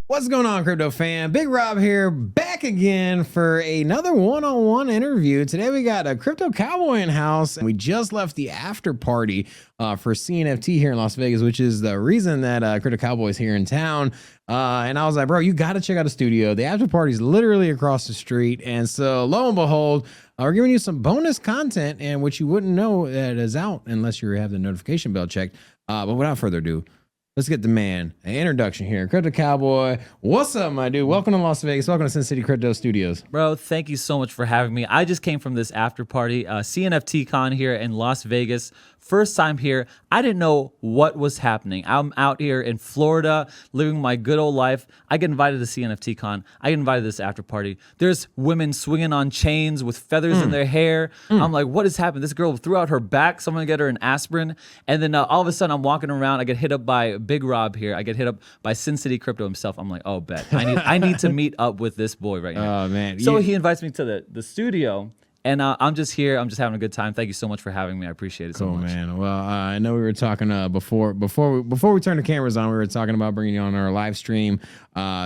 What's going on, crypto fan? Big Rob here, back again for another one-on-one interview. Today we got a crypto cowboy in house, and we just left the after party for CNFT here in Las Vegas, which is the reason that crypto cowboy is here in town. And I was like, bro, you got to check out the studio. The after party is literally across the street, and so lo and behold, we're giving you some bonus content, and which you wouldn't know that is out unless you have the notification bell checked. But without further ado, let's get the man an introduction here. Crypto Cowboy. What's up, my dude? Welcome to Las Vegas. Welcome to Sin City Crypto Studios. Bro, thank you so much for having me. I just came from this after party, CNFT Con here in Las Vegas. First time here. I didn't know what was happening. I'm out here in Florida living my good old life. I get invited to CNFT Con. I get invited to this after party. There's women swinging on chains with feathers in their hair. I'm like, what has happened? This girl threw out her back. Someone get her an aspirin. And then all of a sudden I'm walking around. I get hit up by Big Rob here. I get hit up by Sin City Crypto himself. I'm like, oh, bet. I need to meet up with this boy right now. Oh, man. So he invites me to the studio. And I'm just here. I'm just having a good time. Thank you so much for having me. I appreciate it so much. Man. Well, I know we were talking before we turned the cameras on. We were talking about bringing you on our live stream.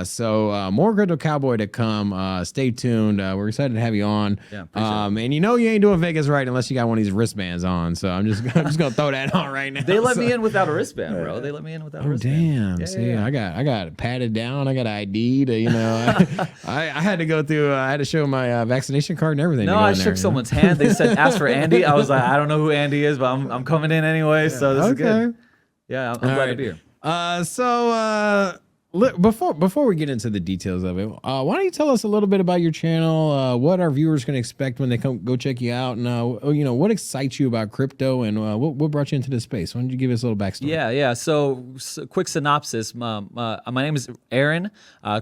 So more Crypto Cowboy to come. Stay tuned. We're excited to have you on. Yeah, and you know you ain't doing Vegas right unless you got one of these wristbands on. So I'm just gonna throw that on right now. They let me in without a wristband, bro. They let me in without a wristband. Damn. See, I got it patted down. I got an ID to, I had to go through. I had to show my vaccination card and everything. No, I shook someone's hand. They said, ask for Andy. I was like, I don't know who Andy is, but I'm coming in anyway. So this is good. Yeah, I'm glad to be here. Before we get into the details of it, why don't you tell us a little bit about your channel, what our viewers can expect when they go check you out, and what excites you about crypto, and what brought you into this space? Why don't you give us a little backstory? Yeah. So quick synopsis. My name is Aaron.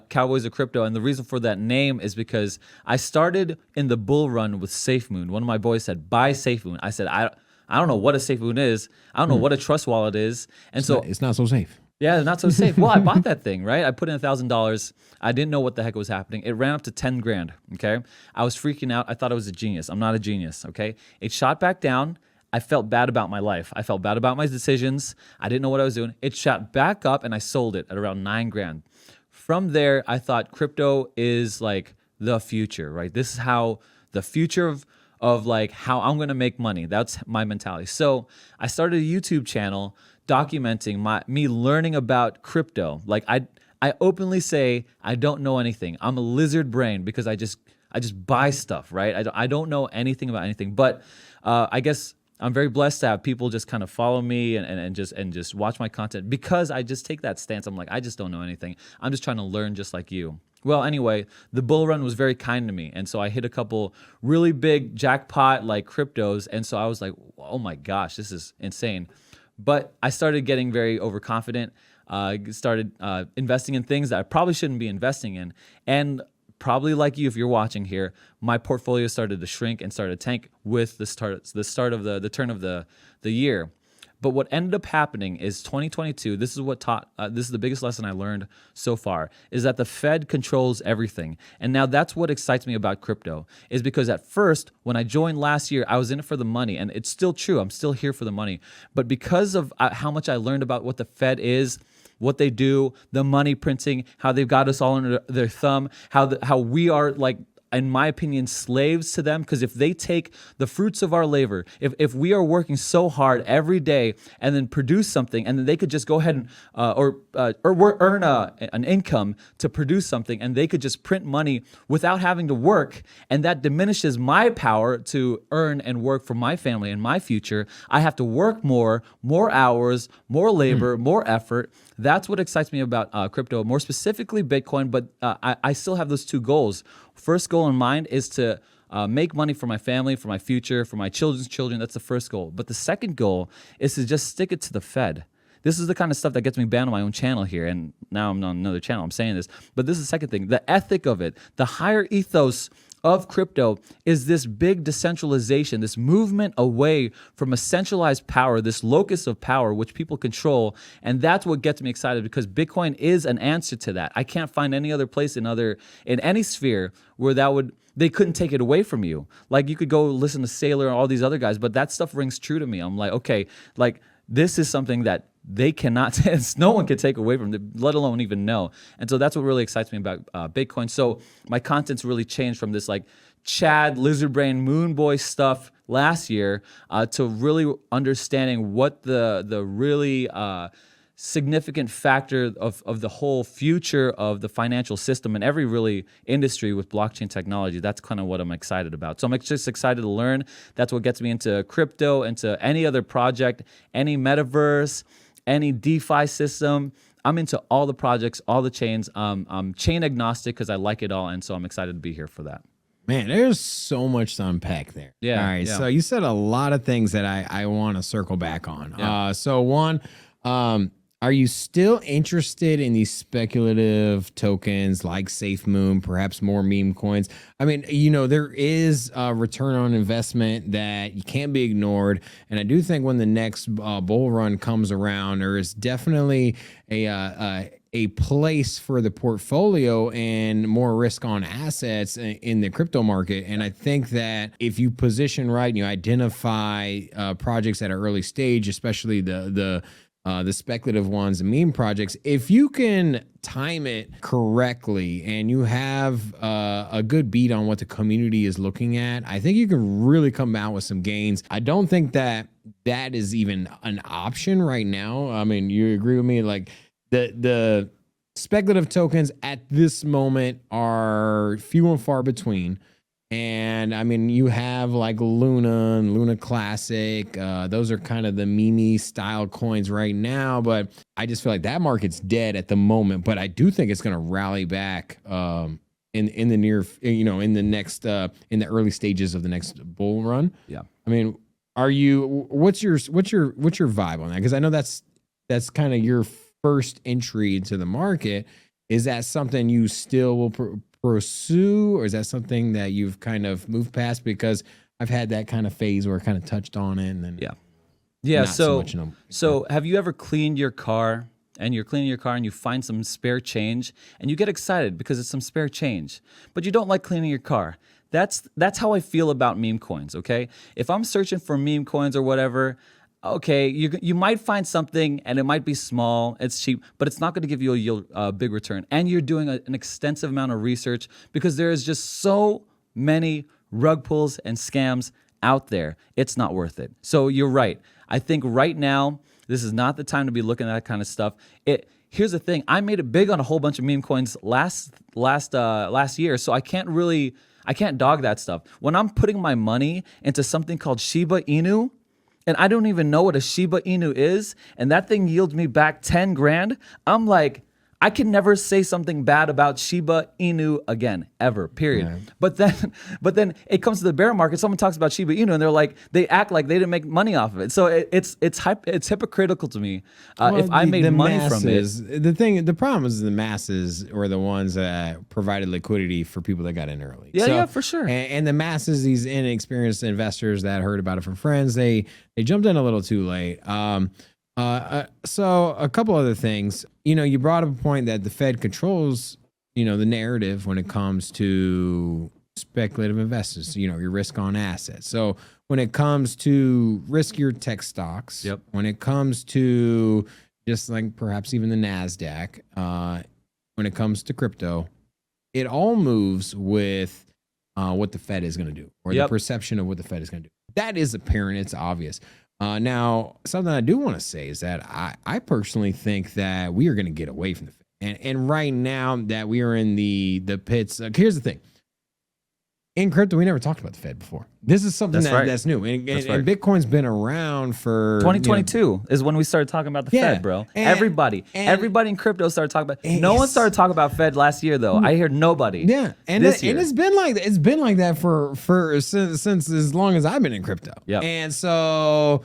Cowboys of Crypto, and the reason for that name is because I started in the bull run with SafeMoon. One of my boys said, "Buy SafeMoon." I said, I don't know what a SafeMoon is. I don't know what a trust wallet is, and It's not so safe. Yeah, not so safe. Well, I bought that thing, right? I put in $1,000. I didn't know what the heck was happening. It ran up to 10 grand, okay? I was freaking out. I thought I was a genius. I'm not a genius, okay? It shot back down. I felt bad about my life. I felt bad about my decisions. I didn't know what I was doing. It shot back up, and I sold it at around 9 grand. From there, I thought crypto is like the future, right? This is how the future of like how I'm going to make money. That's my mentality. So I started a YouTube channel documenting me learning about crypto. Like I openly say I don't know anything. I'm a lizard brain because I just buy stuff, right? I don't know anything about anything. But I guess I'm very blessed to have people just kind of follow me and just watch my content because I just take that stance. I'm like, I just don't know anything. I'm just trying to learn just like you. Well, anyway, the bull run was very kind to me. And so I hit a couple really big jackpot like cryptos. And so I was like, oh my gosh, this is insane. But I started getting very overconfident, started investing in things that I probably shouldn't be investing in. And probably like you, if you're watching here, my portfolio started to shrink and started to tank with the turn of the year. But what ended up happening is 2022, this is the biggest lesson I learned so far, is that the Fed controls everything. And now that's what excites me about crypto, is because at first, when I joined last year, I was in it for the money. And it's still true. I'm still here for the money. But because of how much I learned about what the Fed is, what they do, the money printing, how they've got us all under their thumb, how we are like, in my opinion, slaves to them, because if they take the fruits of our labor, if we are working so hard every day and then produce something, and then they could just go ahead and earn an income to produce something, and they could just print money without having to work, and that diminishes my power to earn and work for my family and my future. I have to work more hours, more labor, more effort. That's what excites me about crypto, more specifically Bitcoin, but I still have those two goals. First goal in mind is to make money for my family, for my future, for my children's children. That's the first goal. But the second goal is to just stick it to the Fed. This is the kind of stuff that gets me banned on my own channel here, and now I'm on another channel. I'm saying this, but this is the second thing. The ethic of it, the higher ethos of crypto is this big decentralization, this movement away from a centralized power, this locus of power which people control. And that's what gets me excited, because Bitcoin is an answer to that. I can't find any other place in any sphere where they couldn't take it away from you. Like, you could go listen to Sailor and all these other guys, but that stuff rings true to me. I'm like, okay, like, this is something that they cannot, no one can take away from them, let alone even know. And so that's what really excites me about Bitcoin. So my content's really changed from this like Chad, lizard brain, moon boy stuff last year to really understanding what the really significant factor of the whole future of the financial system and every really industry with blockchain technology. That's kind of what I'm excited about. So I'm just excited to learn. That's what gets me into crypto, into any other project, any metaverse, any DeFi system. I'm into all the projects, all the chains. I'm chain agnostic because I like it all. And so I'm excited to be here for that. Man, there's so much to unpack there. Yeah. All right. Yeah. So you said a lot of things that I want to circle back on. Yeah. So one, are you still interested in these speculative tokens like SafeMoon, perhaps more meme coins? I mean, you know, there is a return on investment that you can't be ignored. And I do think when the next bull run comes around, there is definitely a place for the portfolio and more risk on assets in the crypto market. And I think that if you position right and you identify projects at an early stage, especially the speculative ones and meme projects, if you can time it correctly and you have a good beat on what the community is looking at, I think you can really come out with some gains. I don't think that is even an option right now. I mean, you agree with me? Like the speculative tokens at this moment are few and far between. And I mean, you have like Luna and Luna Classic. Those are kind of the meme style coins right now, but I just feel like that market's dead at the moment. But I do think it's going to rally back in the near, in the next in the early stages of the next bull run. Yeah. I mean, what's your vibe on that? Because I know that's kind of your first entry into the market. Is that something you still will pursue, or is that something that you've kind of moved past? Because I've had that kind of phase where I kind of touched on it, and then yeah. not So have you ever cleaned your car, and you're cleaning your car and you find some spare change and you get excited because it's some spare change, but you don't like cleaning your car? That's how I feel about meme coins. Okay, if I'm searching for meme coins or whatever, okay, you might find something and it might be small, it's cheap, but it's not going to give you a big return. And you're doing an extensive amount of research because there is just so many rug pulls and scams out there. It's not worth it. So you're right. I think right now, this is not the time to be looking at that kind of stuff. Here's the thing. I made it big on a whole bunch of meme coins last year, so I can't dog that stuff. When I'm putting my money into something called Shiba Inu, and I don't even know what a Shiba Inu is, and that thing yields me back 10 grand, I'm like, I can never say something bad about Shiba Inu again, ever, period. Yeah. But then it comes to the bear market, someone talks about Shiba Inu, and they act like they didn't make money off of it. So it's hypocritical to me if I made money from it. The problem is the masses were the ones that provided liquidity for people that got in early. Yeah, for sure. And the masses, these inexperienced investors that heard about it from friends, they jumped in a little too late. So a couple other things, you brought up a point that the Fed controls, the narrative when it comes to speculative investors, your risk on assets. So when it comes to riskier tech stocks, when it comes to just like perhaps even the NASDAQ, when it comes to crypto, it all moves with what the Fed is going to do, or the perception of what the Fed is going to do. That is apparent. It's obvious. Now, something I do want to say is that I personally think that we are going to get away from the Fed. And right now that we are in the pits, here's the thing. In crypto, we never talked about the Fed before. This is something that's new. And Bitcoin's been around for 2022 is when we started talking about the Fed, bro. Everybody in crypto started talking about. No one started talking about Fed last year, though. I hear nobody. Yeah, and it's been like that. It's been like that for since as long as I've been in crypto. Yeah, and so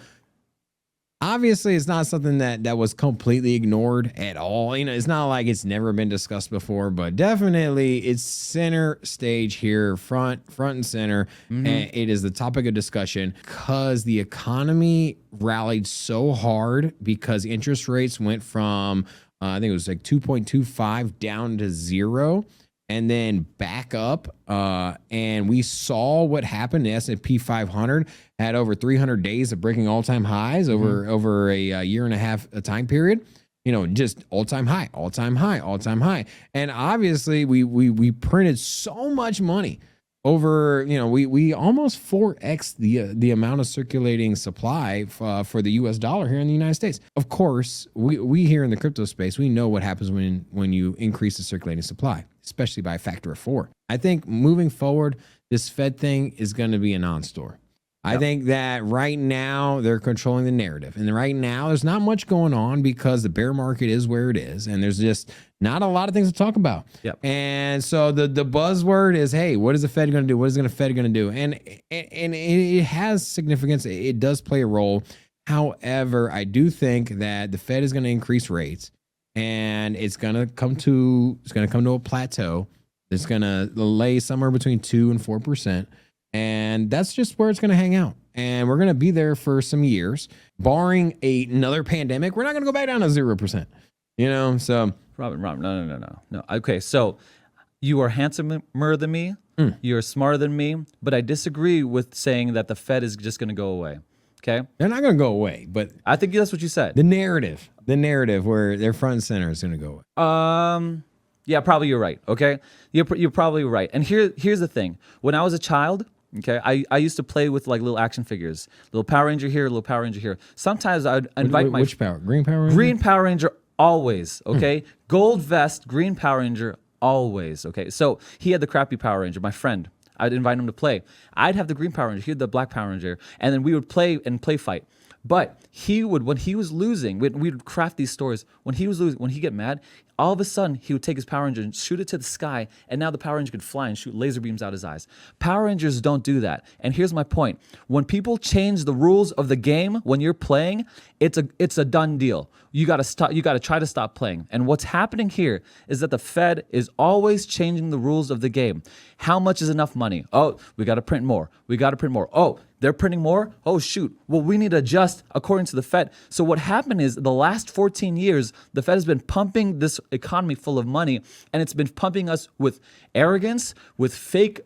obviously, it's not something that was completely ignored at all. It's not like it's never been discussed before, but definitely it's center stage here, front and center. Mm-hmm. And it is the topic of discussion because the economy rallied so hard because interest rates went from, I think it was like 2.25 down to 0. and then back up. And we saw what happened. The S&P 500 had over 300 days of breaking all-time highs over a year and a half time period. Just all-time high, all-time high, all-time high. And obviously we printed so much money over, we almost 4x the amount of circulating supply for the US dollar here in the United States. Of course, we here in the crypto space, we know what happens when you increase the circulating supply, especially by a factor of 4. I think moving forward, this Fed thing is going to be a non-story. I think that right now they're controlling the narrative. And right now there's not much going on because the bear market is where it is. And there's just not a lot of things to talk about. Yep. And so the buzzword is, hey, what is the Fed going to do? What is the Fed going to do? And it has significance. It does play a role. However, I do think that the Fed is going to increase rates and it's going to come to a plateau. It's going to lay somewhere between 2 and 4%. And that's just where it's going to hang out. And we're going to be there for some years, barring another pandemic. We're not going to go back down to 0%, so. Robin, no. Okay, so you are handsomer than me. You're smarter than me. But I disagree with saying that the Fed is just going to go away. Okay? They're not going to go away, but I think that's what you said. The narrative where they're front and center is going to go away. Yeah, probably you're right. Okay? You're probably right. And here's the thing. When I was a child, okay, I used to play with like little action figures, little Power Ranger here, little Power Ranger here. Sometimes I'd invite which Power? Green Power Ranger? Green Power Ranger always, okay? Gold vest, green Power Ranger always, okay? So he had the crappy Power Ranger, my friend. I'd invite him to play. I'd have the green Power Ranger, he had the black Power Ranger, and then we would play fight. But when he was losing, we'd craft these stories. When he was losing, when he get mad, all of a sudden he would take his Power Ranger and shoot it to the sky, and now the Power Ranger could fly and shoot laser beams out his eyes. Power Rangers don't do that. And here's my point. When people change the rules of the game when you're playing, it's a done deal. You gotta try to stop playing. And what's happening here is that the Fed is always changing the rules of the game. How much is enough money? Oh, we gotta print more. Oh, they're printing more? Oh, shoot. Well, we need to adjust according to the Fed. So what happened is the last 14 years, the Fed has been pumping this economy full of money, and it's been pumping us with arrogance, with fake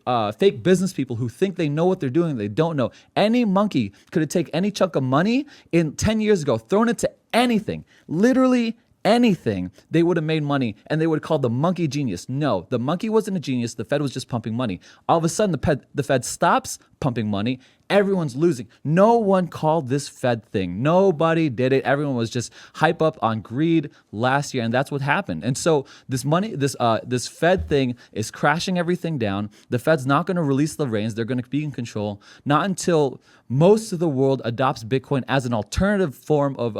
business people who think they know what they're doing. They don't know. Any monkey could have taken any chunk of money in 10 years ago, thrown it to anything, literally anything, they would have made money, and they would have called the monkey genius. No, the monkey wasn't a genius. The Fed was just pumping money. All of a sudden, the Fed stops pumping money. Everyone's losing. No one called this Fed thing. Nobody did it. Everyone was just hype up on greed last year, and that's what happened. And so this Fed thing is crashing everything down. The Fed's not going to release the reins. They're going to be in control, not until most of the world adopts Bitcoin as an alternative form of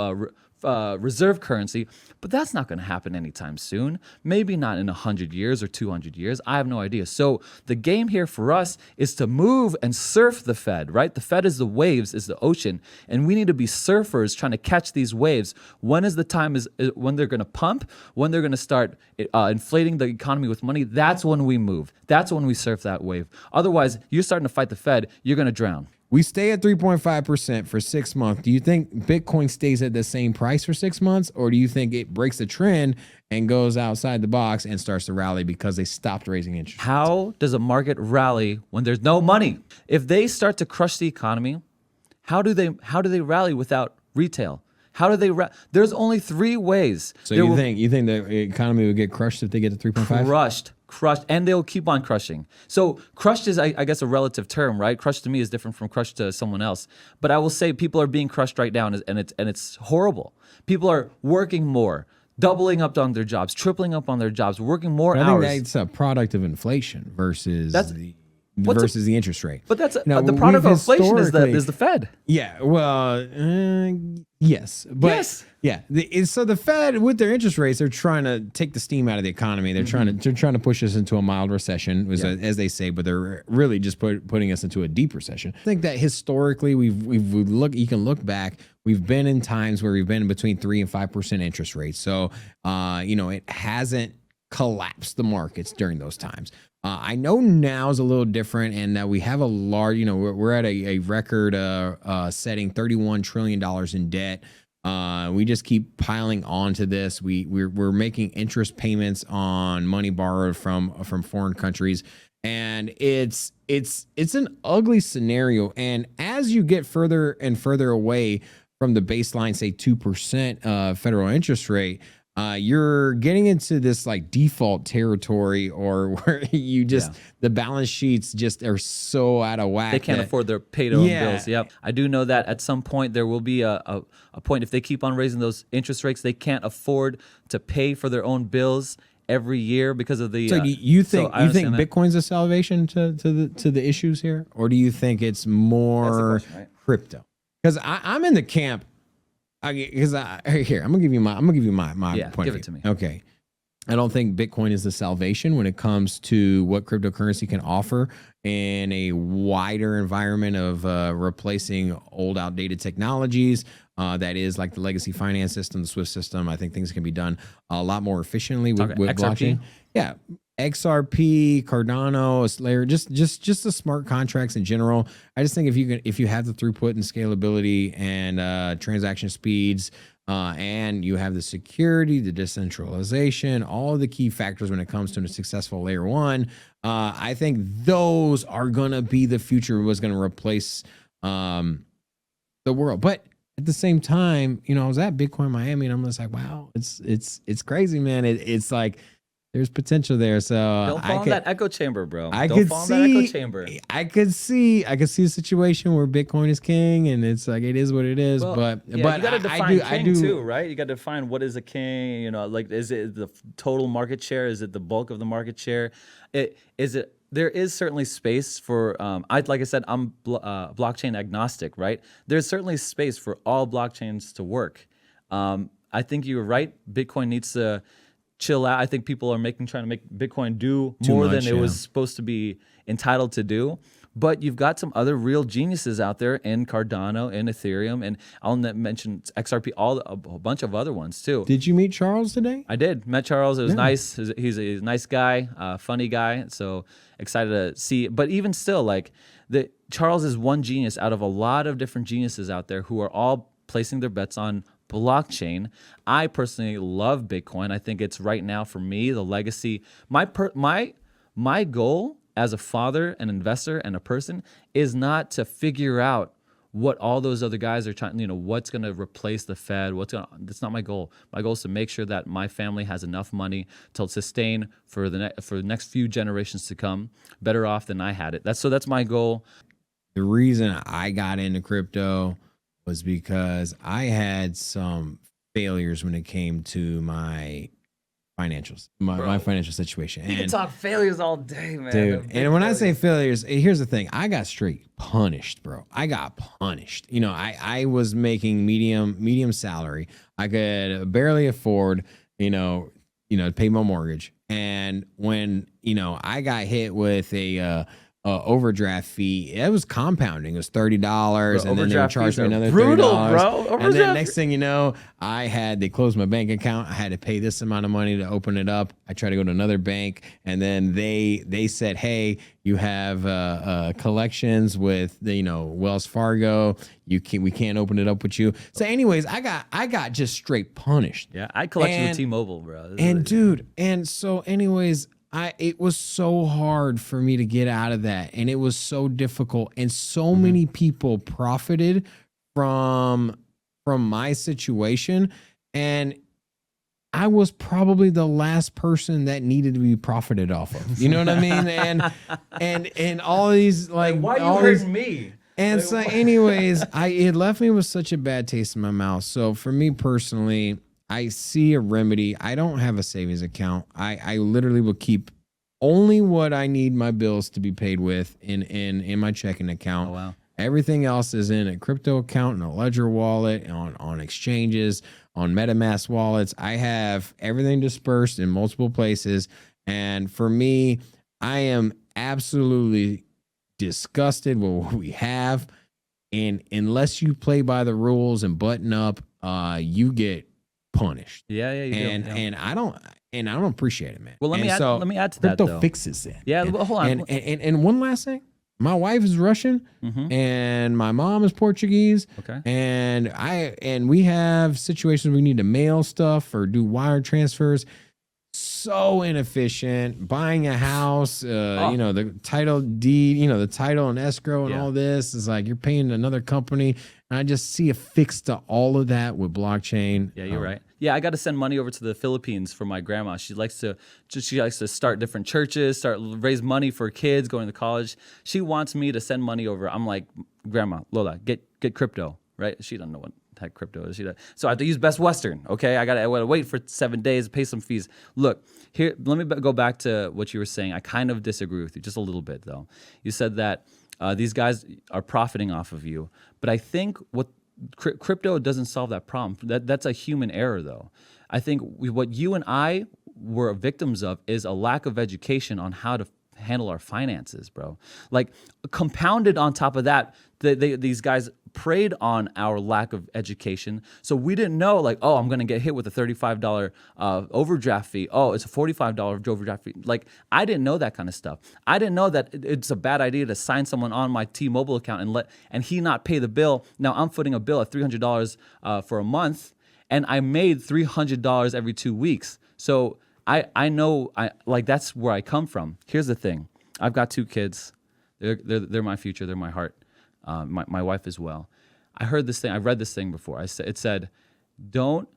reserve currency, but that's not going to happen anytime soon. Maybe not in 100 years or 200 years. I have no idea. So the game here for us is to move and surf the Fed, right? The Fed is the waves, is the ocean, and we need to be surfers trying to catch these waves. When is the time is when they're going to pump, when they're going to start inflating the economy with money? That's when we move. That's when we surf that wave. Otherwise, you're starting to fight the Fed, you're going to drown. We stay at 3.5% for 6 months. Do you think Bitcoin stays at the same price for 6 months, or do you think it breaks the trend and goes outside the box and starts to rally because they stopped raising interest rates? How does a market rally when there's no money? If they start to crush the economy, how do they rally without retail? How do they? There's only 3 ways. So you think the economy would get crushed if they get to 3.5? Crushed, and they'll keep on crushing. So crushed is, I guess, a relative term, right? Crushed to me is different from crushed to someone else. But I will say people are being crushed right now, and it's horrible. People are working more, doubling up on their jobs, tripling up on their jobs, working more hours. I think that's a product of inflation versus the interest rate. But that's the product of inflation is the Fed. Yeah, well, yes, but yes. Yeah. So the Fed, with their interest rates, they're trying to take the steam out of the economy. They're trying to push us into a mild recession, as they say, but they're really just putting us into a deep recession. I think that historically, you can look back. We've been in times where we've been between 3 and 5% interest rates. So, it hasn't collapsed the markets during those times. I know now is a little different, and that we have a large, we're at a record setting $31 trillion in debt. We just keep piling onto this. We're making interest payments on money borrowed from foreign countries, and it's an ugly scenario. And as you get further and further away from the baseline, say 2% federal interest rate, you're getting into this like default territory, or where you just the balance sheets just are so out of whack. They can't afford their pay-to-own bills. Yep. I do know that at some point there will be a point, if they keep on raising those interest rates, they can't afford to pay for their own bills every year because of the. So you think that. Bitcoin's a salvation to the issues here, or do you think it's more crypto? Because I'm in the camp. Here, I'm gonna give you my point give of it to view. me. Okay, I don't think Bitcoin is the salvation when it comes to what cryptocurrency can offer in a wider environment of replacing old, outdated technologies. That is like the legacy finance system, the SWIFT system. I think things can be done a lot more efficiently with blockchain. Yeah, XRP, Cardano, Layer, just the smart contracts in general. I just think if you have the throughput and scalability and transaction speeds, and you have the security, the decentralization, all of the key factors when it comes to a successful layer one, I think those are gonna be the future. Was gonna replace the world, but at the same time, I was at Bitcoin Miami, and I'm just like, wow, it's crazy, man. It's like there's potential there. So don't fall in that echo chamber, bro. I could see a situation where Bitcoin is king, and it's like it is what it is. Well, but you got to define king too, right? You got to define what is a king. Like, is it the total market share? Is it the bulk of the market share? There is certainly space for, like I said, I'm blockchain agnostic, right? There's certainly space for all blockchains to work. I think you're right. Bitcoin needs to chill out. I think people are trying to make Bitcoin do more than it was supposed to be entitled to do. But you've got some other real geniuses out there in Cardano, in Ethereum, and I'll mention XRP, a bunch of other ones too. Did you meet Charles today? I did. Met Charles. It was nice. He's a nice guy, funny guy. So excited to see. But even still, like Charles is one genius out of a lot of different geniuses out there who are all placing their bets on blockchain. I personally love Bitcoin. I think it's right now for me the legacy. My goal as a father, an investor, and a person is not to figure out what all those other guys are trying, what's going to replace the Fed. That's not my goal. My goal is to make sure that my family has enough money to sustain for the next few generations to come, better off than I had it. That's my goal. The reason I got into crypto was because I had some failures when it came to my financials, my financial situation. You can talk failures all day, man. Dude, and when I say failures, here's the thing. I got straight punished, bro. I got punished. I was making medium salary. I could barely afford, to pay my mortgage. And when, I got hit with a overdraft fee, it was compounding. It was $30, and then they would charge me another $30. Bro. And then next thing you know, they closed my bank account. I had to pay this amount of money to open it up. I tried to go to another bank, and then they said, hey, you have collections with Wells Fargo. We can't open it up with you. So anyways, I got just straight punished. Yeah, I collected with T-Mobile, bro. So anyways, it was so hard for me to get out of that, and it was so difficult, and so many people profited from my situation, and I was probably the last person that needed to be profited off of. You know what I mean? And all these why you hurting me? And so, anyways, it left me with such a bad taste in my mouth. So for me personally, I see a remedy. I don't have a savings account. I literally will keep only what I need my bills to be paid with in my checking account. Oh, wow. Everything else is in a crypto account, in a ledger wallet, on exchanges, on MetaMask wallets. I have everything dispersed in multiple places. And for me, I am absolutely disgusted with what we have. And unless you play by the rules and button up, you get punished. Yeah, you do. And I don't appreciate it, man. Well, let me add to that. Crypto though. fixes it. Yeah, hold on. And one last thing. my wife is Russian and my mom is Portuguese. Okay. And we have situations we need to mail stuff or do wire transfers. So inefficient. Buying a house, the title deed, the title and escrow and all this is like you're paying another company. And I just see a fix to all of that with blockchain. Yeah, you're right. Yeah, I got to send money over to the Philippines for my grandma. She likes to start different churches, raise money for kids going to college. She wants me to send money over. I'm like, Grandma, Lola, get crypto, right? She doesn't know what the heck crypto is. So I have to use Best Western. Okay, I gotta wait for 7 days, pay some fees. Look, here, let me go back to what you were saying. I kind of disagree with you just a little bit though. You said that these guys are profiting off of you, but I think what crypto doesn't solve that problem. That's a human error, though. I think what you and I were victims of is a lack of education on how to handle our finances, bro. Like compounded on top of that, these guys preyed on our lack of education. So we didn't know, like, oh, I'm going to get hit with a $35 overdraft fee. Oh, it's a $45 overdraft fee. Like, I didn't know that kind of stuff. I didn't know that it's a bad idea to sign someone on my T-Mobile account and he not pay the bill. Now I'm footing a bill at $300 for a month, and I made $300 every 2 weeks. So I know, that's where I come from. Here's the thing. I've got 2 kids. They're my future. They're my heart. My wife as well. I read this thing before. It said, don't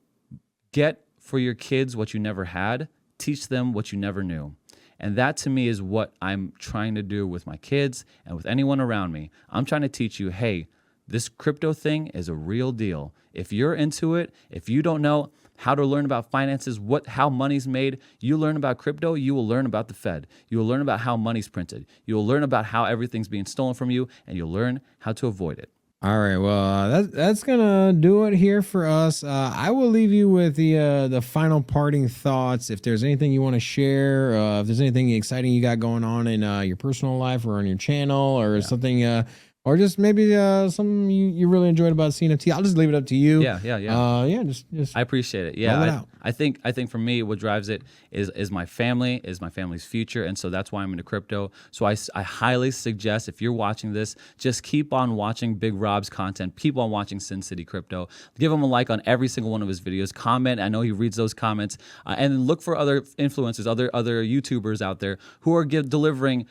get for your kids what you never had, teach them what you never knew. And that to me is what I'm trying to do with my kids and with anyone around me. I'm trying to teach you, hey, this crypto thing is a real deal. If you're into it, if you don't know how to learn about finances, how money's made, you learn about crypto, you will learn about the Fed. You will learn about how money's printed. You will learn about how everything's being stolen from you, and you'll learn how to avoid it. All right, well, that's gonna do it here for us. I will leave you with the final parting thoughts. If there's anything you want to share, if there's anything exciting you got going on in your personal life or on your channel, or something, or just maybe something you really enjoyed about CNFT, I'll just leave it up to you. Yeah. Just I appreciate it. Yeah, I think for me, what drives it is my family, is my family's future, and so that's why I'm into crypto. So I highly suggest, if you're watching this, just keep on watching Big Rob's content. Keep on watching Sin City Crypto. Give him a like on every single one of his videos. Comment. I know he reads those comments, and look for other influencers, other YouTubers out there who are delivering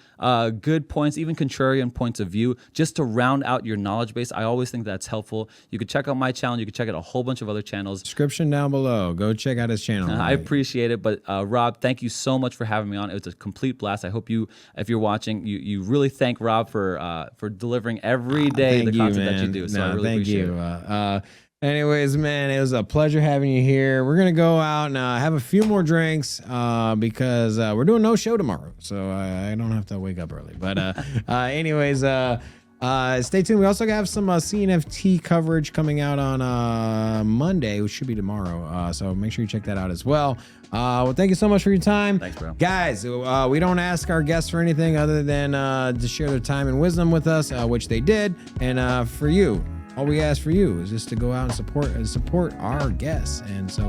good points, even contrarian points of view, just to round out your knowledge base. I always think that's helpful. You could check out my channel. You could check out a whole bunch of other channels. Description down below. Go check out his channel. I appreciate it. But Rob, thank you so much for having me on. It was a complete blast. I hope if you're watching, you really thank Rob for delivering every day the content that you do. So I really appreciate it. Anyways, man, it was a pleasure having you here. We're going to go out and have a few more drinks because we're doing no show tomorrow. So I don't have to wake up early. But anyways, stay tuned. We also have some CNFT coverage coming out on Monday, which should be tomorrow. So make sure you check that out as well. Well, thank you so much for your time. Thanks, bro. Guys, we don't ask our guests for anything other than to share their time and wisdom with us, which they did. And for you, all we ask for you is just to go out and support our guests. And so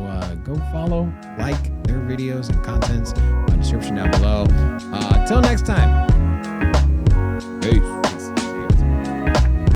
go follow, like their videos and contents. Description down below. Till next time.